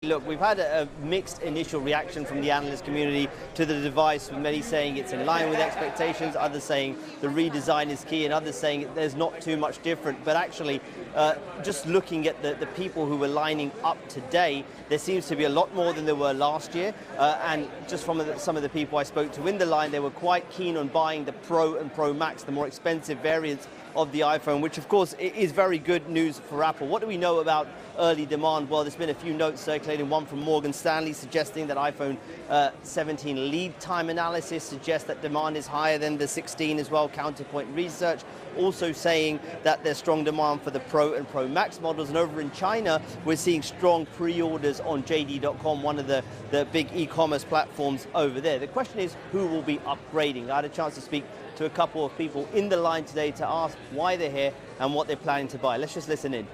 Look, we've had a mixed initial reaction from the analyst community to the device, with many saying it's in line with expectations, others saying the redesign is key, and others saying there's not too much different. But actually, just looking at the people who were lining up today, there seems to be a lot more than there were last year. And just from some of the people I spoke to in the line, they were quite keen on buying the Pro and Pro Max, the more expensive variants of the iPhone, which of course is very good news for Apple. What do we know about early demand? Well, there's been a few notes circulating, one from Morgan Stanley suggesting that iPhone 17 lead time analysis suggests that demand is higher than the 16 as well. Counterpoint Research also saying that there's strong demand for the Pro and Pro Max models. And over in China, we're seeing strong pre-orders on JD.com, one of the big e-commerce platforms over there. The question is, who will be upgrading? I had a chance to speak to a couple of people in the line today to ask why they're here and what they're planning to buy. Let's just listen in.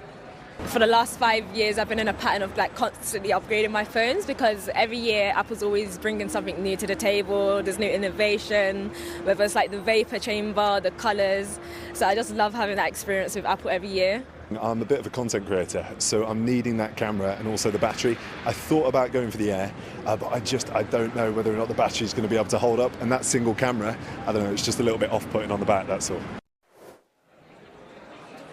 For the last 5 years, I've been in a pattern of constantly upgrading my phones, because every year Apple's always bringing something new to the table. There's new innovation, whether it's like the vapor chamber, the colors. So I just love having that experience with Apple every year. I'm a bit of a content creator, so I'm needing that camera and also the battery. I thought about going for the Air, but I don't know whether or not the battery is going to be able to hold up. And that single camera, I don't know, it's just a little bit off-putting on the back, that's all.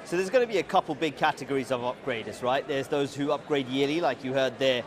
So there's going to be a couple big categories of upgraders, right? There's those who upgrade yearly, like you heard there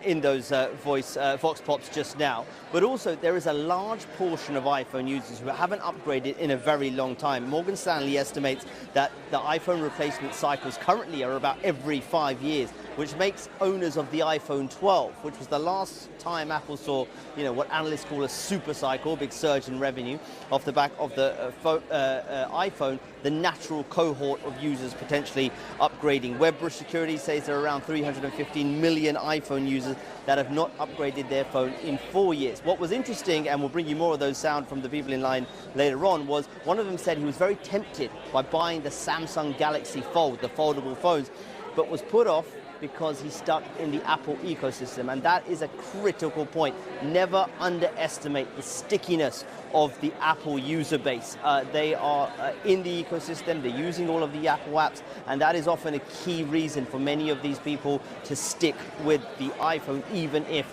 in those Vox Pops just now. But also there is a large portion of iPhone users who haven't upgraded in a very long time. Morgan Stanley estimates that the iPhone replacement cycles currently are about every 5 years, which makes owners of the iPhone 12, which was the last time Apple saw, what analysts call a super cycle, big surge in revenue off the back of the iPhone, the natural cohort of users potentially upgrading. Webrush Security says there are around 315 million iPhone users that have not upgraded their phone in 4 years. What was interesting, and we'll bring you more of those sound from the people in line later on, was one of them said he was very tempted by buying the Samsung Galaxy Fold, the foldable phones, but was put off because he's stuck in the Apple ecosystem. And that is a critical point. Never underestimate the stickiness of the Apple user base. They are in the ecosystem, they're using all of the Apple apps, and that is often a key reason for many of these people to stick with the iPhone, even if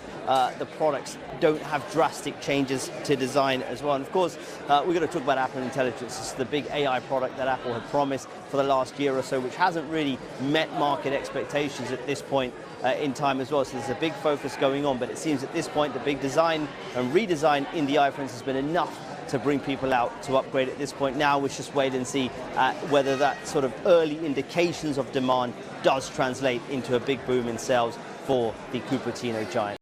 the products don't have drastic changes to design as well. And of course, we're going to talk about Apple Intelligence. It's the big AI product that Apple had promised for the last year or so, which hasn't really met market expectations at this point in time as well. So there's a big focus going on, but it seems at this point the big design and redesign in the iPhones has been enough to bring people out to upgrade at this point. Now we just wait and see whether that sort of early indications of demand does translate into a big boom in sales for the Cupertino giant.